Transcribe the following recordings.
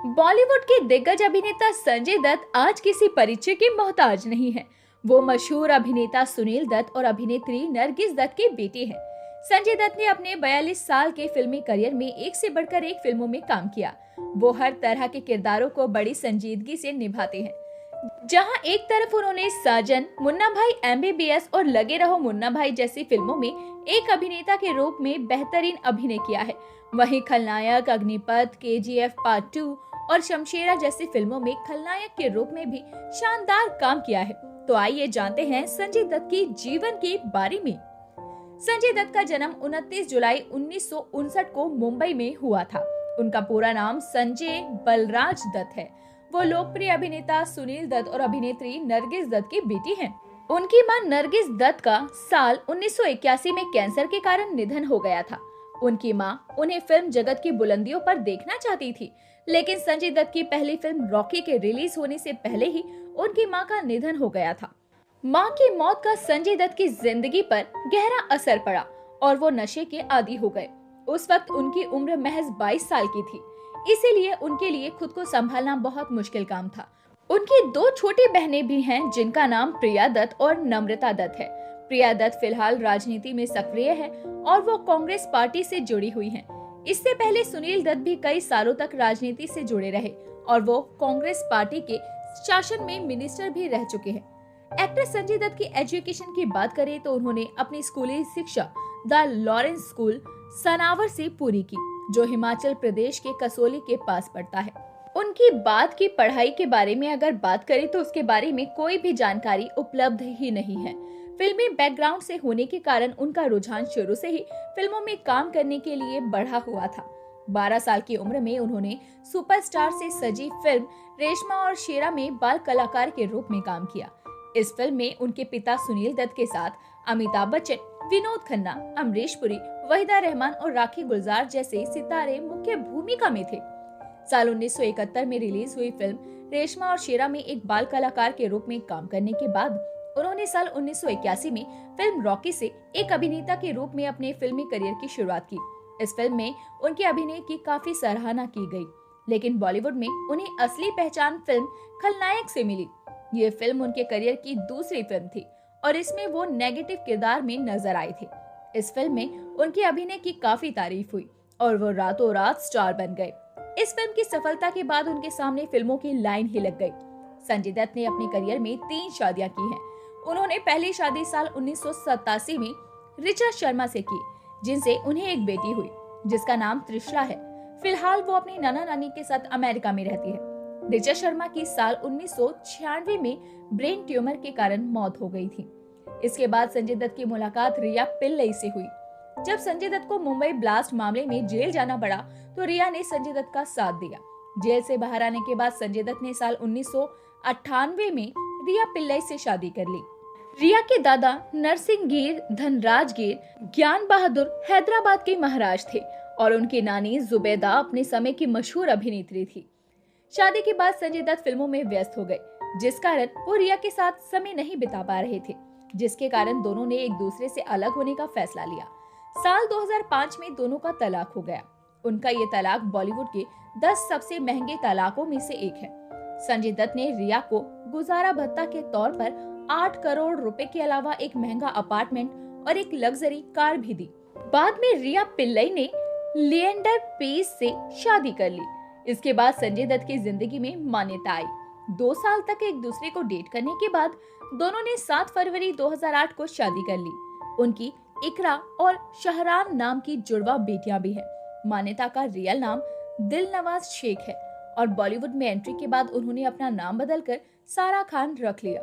बॉलीवुड के दिग्गज अभिनेता संजय दत्त आज किसी परिचय के मोहताज नहीं है। वो मशहूर अभिनेता सुनील दत्त और अभिनेत्री नरगिस दत्त के बेटे हैं। संजय दत्त ने अपने 42 साल के फिल्मी करियर में एक से बढ़कर एक फिल्मों में काम किया। वो हर तरह के किरदारों को बड़ी संजीदगी से निभाते हैं। जहां एक तरफ उन्होंने साजन, मुन्ना भाई MBBS और लगे रहो मुन्ना भाई जैसी फिल्मों में एक अभिनेता के रूप में बेहतरीन अभिनय किया है, वहीं खलनायक, अग्निपथ, KGF पार्ट 2 और शमशेरा जैसी फिल्मों में खलनायक के रूप में भी शानदार काम किया है। तो आइए जानते हैं संजय दत्त की जीवन के बारे में। संजय दत्त का जन्म 29 जुलाई 1959 को मुंबई में हुआ था। उनका पूरा नाम संजय बलराज दत्त है। वो लोकप्रिय अभिनेता सुनील दत्त और अभिनेत्री नरगिस दत्त की बेटी हैं। उनकी मां नरगिस दत्त का साल 1981 में कैंसर के कारण निधन हो गया था। उनकी मां उन्हें फिल्म जगत की बुलंदियों पर देखना चाहती थी, लेकिन संजय दत्त की पहली फिल्म रॉकी के रिलीज होने से पहले ही उनकी मां का निधन हो गया था। मां की मौत का संजय दत्त की जिंदगी पर गहरा असर पड़ा और वो नशे के आदी हो गए। उस वक्त उनकी उम्र महज 22 साल की थी, इसीलिए उनके लिए खुद को संभालना बहुत मुश्किल काम था। उनकी 2 छोटी बहनें भी हैं, जिनका नाम प्रिया दत्त और नम्रता दत्त है। प्रिया दत्त फिलहाल राजनीति में सक्रिय है और वो कांग्रेस पार्टी से जुड़ी हुई हैं। इससे पहले सुनील दत्त भी कई सालों तक राजनीति से जुड़े रहे और वो कांग्रेस पार्टी के शासन में मिनिस्टर भी रह चुके हैं। एक्टर संजय दत्त की एजुकेशन की बात करें तो उन्होंने अपनी स्कूली शिक्षा द लॉरेंस स्कूल सनावर से पूरी की, जो हिमाचल प्रदेश के कसोली के पास पड़ता है। उनकी बाद की पढ़ाई के बारे में अगर बात करें तो उसके बारे में कोई भी जानकारी उपलब्ध ही नहीं है। फिल्मी बैकग्राउंड से होने के कारण उनका रुझान शुरू से ही फिल्मों में काम करने के लिए बढ़ा हुआ था। 12 साल की उम्र में उन्होंने सुपरस्टार से सजी फिल्म रेशमा और शेरा में बाल कलाकार के रूप में काम किया। इस फिल्म में उनके पिता सुनील दत्त के साथ अमिताभ बच्चन, विनोद खन्ना, अमरीश पुरी, वहीदा रहमान और राखी गुलजार जैसे सितारे मुख्य भूमिका में थे। साल 1971 में रिलीज हुई फिल्म रेशमा और शेरा में एक बाल कलाकार के रूप में काम करने के बाद उन्होंने साल 1981 में फिल्म रॉकी से एक अभिनेता के रूप में अपने फिल्मी करियर की शुरुआत की। इस फिल्म में उनके अभिनय की काफी सराहना की गई, लेकिन बॉलीवुड में उन्हें असली पहचान फिल्म खलनायक से मिली। ये फिल्म उनके करियर की दूसरी फिल्म थी और इसमें वो नेगेटिव किरदार में नजर आए थे। इस फिल्म में उनके अभिनय की काफी तारीफ हुई और वो रातों रात स्टार बन गए। इस फिल्म की सफलता के बाद उनके सामने फिल्मों की लाइन ही लग गई। संजय दत्त ने अपने करियर में 3 शादियां की हैं। उन्होंने पहली शादी साल 1987 में ऋचा शर्मा से की, जिनसे उन्हें एक बेटी हुई जिसका नाम त्रिशला है। फिलहाल वो अपनी नाना नानी के साथ अमेरिका में रहती है। ऋचा शर्मा की साल 1996 में ब्रेन ट्यूमर के कारण मौत हो गई थी। इसके बाद संजय दत्त की मुलाकात रिया पिल्लई से हुई। जब संजय दत्त को मुंबई ब्लास्ट मामले में जेल जाना पड़ा तो रिया ने संजय दत्त का साथ दिया। जेल से बाहर आने के बाद संजय दत्त ने साल 1998 में रिया पिल्लई से शादी कर ली। रिया के दादा नरसिंह गिर, धनराज गिर, ज्ञान बहादुर हैदराबाद के महाराज थे और उनकी नानी जुबैदा अपने समय की मशहूर अभिनेत्री थी। शादी के बाद संजय दत्त फिल्मों में व्यस्त हो गए, जिस कारण वो रिया के साथ समय नहीं बिता पा रहे थे, जिसके कारण दोनों ने एक दूसरे से अलग होने का फैसला लिया। साल 2005 में दोनों का तलाक हो गया। उनका ये तलाक बॉलीवुड के 10 सबसे महंगे तलाकों में से एक है। संजय दत्त ने रिया को गुजारा भत्ता के तौर पर 8 करोड़ रुपए के अलावा एक महंगा अपार्टमेंट और एक लग्जरी कार भी दी। बाद में रिया पिल्लई ने लिएंडर पेस से शादी कर ली। इसके बाद संजय दत्त की जिंदगी में मान्यता आई। 2 साल तक एक दूसरे को डेट करने के बाद दोनों ने 7 फरवरी 2008 को शादी कर ली। उनकी इकरा और शहरान नाम की जुड़वा बेटियां भी हैं। मान्यता का रियल नाम दिलनवाज शेख है और बॉलीवुड में एंट्री के बाद उन्होंने अपना नाम बदलकर सारा खान रख लिया।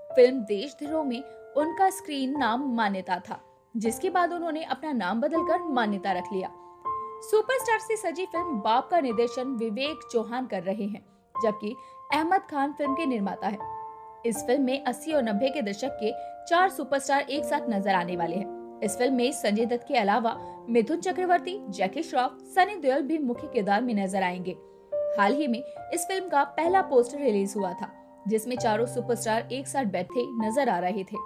फिल्म देशद्रोह में उनका स्क्रीन नाम मान्यता था, जिसके बाद उन्होंने अपना नाम बदलकर मान्यता रख लिया। सुपरस्टार से सजी फिल्म बाप का निर्देशन विवेक चौहान कर रहे हैं, जबकि अहमद खान फिल्म के निर्माता है। इस फिल्म में 80 और 90 के दशक के 4 सुपरस्टार एक साथ नजर आने वाले हैं। इस फिल्म में संजय दत्त के अलावा मिथुन चक्रवर्ती, जैकी श्रॉफ, सनी देओल भी मुख्य किरदार में नजर आएंगे। हाल ही में इस फिल्म का पहला पोस्टर रिलीज हुआ था, जिसमें चारों सुपरस्टार एक साथ बैठे नजर आ रहे थे।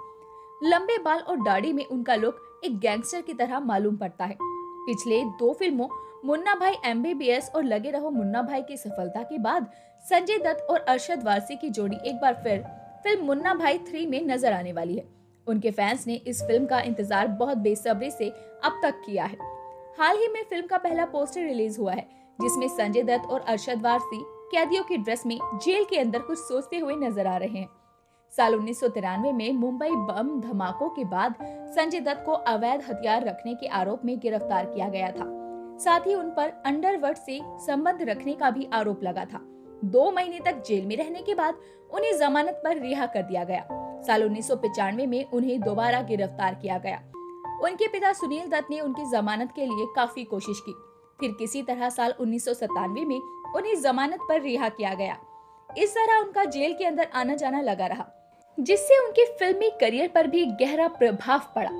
लंबे बाल और दाढ़ी में उनका लुक एक गैंगस्टर की तरह मालूम पड़ता है। पिछले 2 फिल्मों मुन्ना भाई MBBS और लगे रहो मुन्ना भाई की सफलता के बाद संजय दत्त और अरशद वारसी की जोड़ी एक बार फिर फिल्म मुन्ना भाई 3 में नजर आने वाली है। उनके फैंस ने इस फिल्म का इंतजार बहुत बेसब्री से अब तक किया है। हाल ही में फिल्म का पहला पोस्टर रिलीज हुआ है, जिसमें संजय दत्त और अरशद वारसी कैदियों की ड्रेस में जेल के अंदर कुछ सोचते हुए नजर आ रहे हैं। साल 1993 में मुंबई बम धमाकों के बाद संजय दत्त को अवैध हथियार रखने के आरोप में गिरफ्तार किया गया था। साथ ही उन पर अंडरवर्ल्ड से संबंध रखने का भी आरोप लगा था। 2 महीने तक जेल में रहने के बाद उन्हें जमानत पर रिहा कर दिया गया। साल 1995 में उन्हें दोबारा गिरफ्तार किया गया। उनके पिता सुनील दत्त ने उनकी जमानत के लिए काफी कोशिश की। फिर किसी तरह साल 1997 में उन्हें जमानत पर रिहा किया गया। इस तरह उनका जेल के अंदर आना जाना लगा रहा, जिससे उनके फिल्मी करियर पर भी गहरा प्रभाव पड़ा।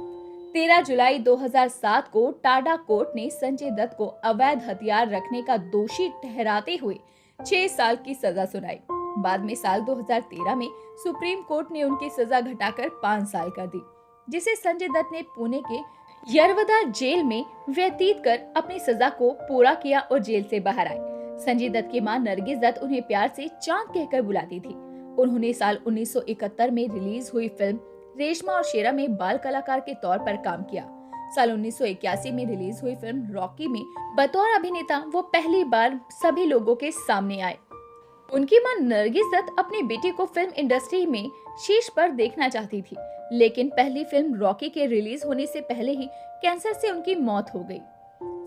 13 जुलाई 2007 को टाडा कोर्ट ने संजय दत्त को अवैध हथियार रखने का दोषी ठहराते हुए 6 साल की सजा सुनाई। बाद में साल 2013 में सुप्रीम कोर्ट ने उनकी सजा घटाकर 5 साल कर दी, जिसे संजय दत्त ने पुणे के यरवदा जेल में व्यतीत कर अपनी सजा को पूरा किया और जेल से बाहर आए। संजय दत्त की मां नरगिस दत्त उन्हें प्यार से चांद कहकर बुलाती थी। उन्होंने साल 1971 में रिलीज हुई फिल्म रेशमा और शेरा में बाल कलाकार के तौर पर काम किया। साल 1981 में रिलीज हुई फिल्म रॉकी में बतौर अभिनेता वो पहली बार सभी लोगों के सामने आए। उनकी मां नरगिस दत्त अपनी बेटी को फिल्म इंडस्ट्री में शीर्ष पर देखना चाहती थी, लेकिन पहली फिल्म रॉकी के रिलीज होने से पहले ही कैंसर से उनकी मौत हो गई।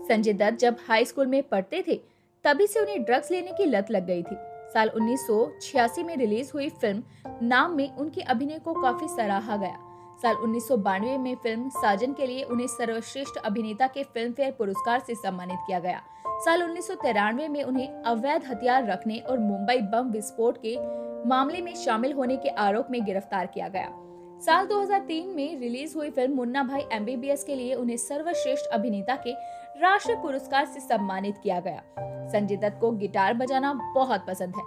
संजय दत्त जब हाई स्कूल में पढ़ते थे, तभी से उन्हें ड्रग्स लेने की लत लग गई थी। साल 1986 में रिलीज हुई फिल्म नाम में उनके अभिनय को काफी सराहा गया। साल 1992 में फिल्म साजन के लिए उन्हें सर्वश्रेष्ठ अभिनेता के फिल्म फेयर पुरस्कार से सम्मानित किया गया। साल 1993 में उन्हें अवैध हथियार रखने और मुंबई बम विस्फोट के मामले में शामिल होने के आरोप में गिरफ्तार किया गया। साल 2003 में रिलीज हुई फिल्म मुन्ना भाई MBBS के लिए उन्हें सर्वश्रेष्ठ अभिनेता के राष्ट्रीय पुरस्कार से सम्मानित किया गया। संजय दत्त को गिटार बजाना बहुत पसंद है।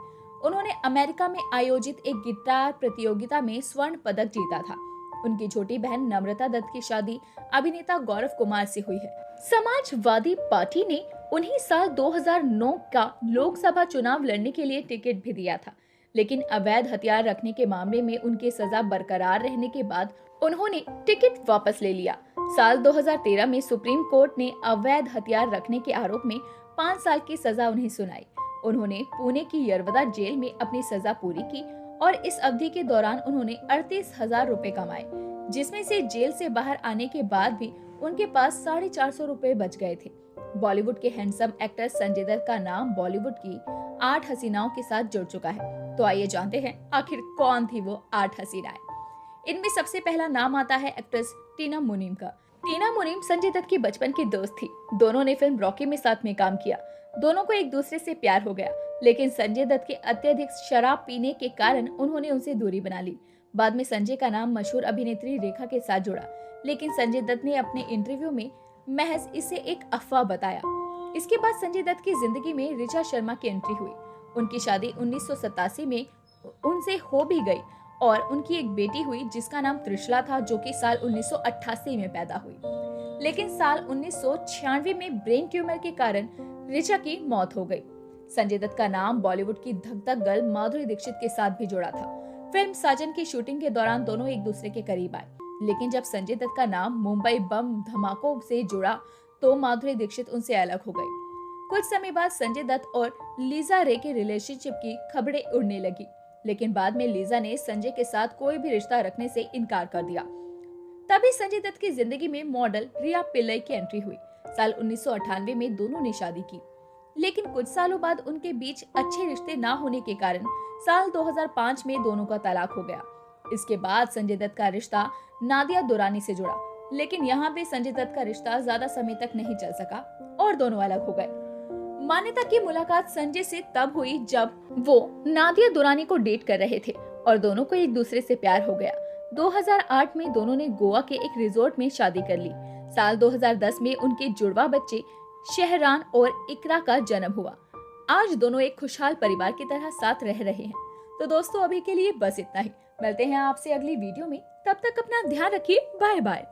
उन्होंने अमेरिका में आयोजित एक गिटार प्रतियोगिता में स्वर्ण पदक जीता था। उनकी छोटी बहन नम्रता दत्त की शादी अभिनेता गौरव कुमार से हुई है। समाजवादी पार्टी ने उन्हें साल 2009 का लोकसभा चुनाव लड़ने के लिए टिकट भी दिया था, लेकिन अवैध हथियार रखने के मामले में उनकी सजा बरकरार रहने के बाद उन्होंने टिकट वापस ले लिया। साल 2013 में सुप्रीम कोर्ट ने अवैध हथियार रखने के आरोप में 5 साल की सजा उन्हें सुनाई। उन्होंने पुणे की यरवदा जेल में अपनी सजा पूरी की और इस अवधि के दौरान उन्होंने 38,000 रुपए कमाए, जिसमें से जेल से बाहर आने के बाद भी उनके पास 450 रुपए बच गए थे। बॉलीवुड के हैंडसम एक्टर संजय दत्त का नाम बॉलीवुड की 8 हसीनाओं के साथ जुड़ चुका है। तो आइए जानते हैं आखिर कौन थी वो 8 हसीनाएं। इनमें सबसे पहला नाम आता है एक्ट्रेस टीना मुनीम का। टीना मुनीम संजय दत्त की बचपन की दोस्त थी। दोनों ने फिल्म रॉकी में साथ में काम किया। दोनों को एक दूसरे से प्यार हो गया, लेकिन संजय दत्त के अत्यधिक शराब पीने के कारण उन्होंने उनसे दूरी बना ली। बाद में संजय का नाम मशहूर अभिनेत्री रेखा के साथ जुड़ा, लेकिन संजय दत्त ने अपने इंटरव्यू में महज इसे एक अफवाह बताया। इसके बाद संजय दत्त की जिंदगी में ऋचा शर्मा की एंट्री हुई। उनकी शादी 1987 में उनसे हो भी गई और उनकी एक बेटी हुई जिसका नाम त्रिशला था, जो कि साल 1988 में पैदा हुई। लेकिन साल 1996 में ब्रेन ट्यूमर के कारण ऋचा की मौत हो गई। संजय दत्त का नाम बॉलीवुड की धक धक गर्ल माधुरी दीक्षित के साथ भी जुड़ा था। फिल्म साजन की शूटिंग के दौरान दोनों एक दूसरे के करीब आए, लेकिन जब संजय दत्त का नाम मुंबई बम धमाकों से जुड़ा तो माधुरी दीक्षित उनसे अलग हो गई। कुछ समय बाद संजय दत्त और लीजा रे के रिलेशनशिप की खबरें उड़ने लगी, लेकिन बाद में लीजा ने संजय के साथ कोई भी रिश्ता रखने से इनकार कर दिया। तभी संजय दत्त की जिंदगी में मॉडल रिया पिल्लई की एंट्री हुई। साल 1998 में दोनों ने शादी की, लेकिन कुछ सालों बाद उनके बीच अच्छे रिश्ते ना होने के कारण साल 2005 में दोनों का तलाक हो गया। इसके बाद संजय दत्त का रिश्ता नादिया दुरानी से जुड़ा, लेकिन यहाँ पे संजय दत्त का रिश्ता ज्यादा समय तक नहीं चल सका और दोनों अलग हो गए। मान्यता की मुलाकात संजय से तब हुई जब वो नादिया दुरानी को डेट कर रहे थे और दोनों को एक दूसरे से प्यार हो गया। 2008 में दोनों ने गोवा के एक रिजोर्ट में शादी कर ली। साल 2010 में उनके जुड़वा बच्चे शहरान और इकरा का जन्म हुआ। आज दोनों एक खुशहाल परिवार की तरह साथ रह रहे हैं। तो दोस्तों, अभी के लिए बस इतना ही। मिलते हैं आपसे अगली वीडियो में। तब तक अपना ध्यान रखिए। Bye bye.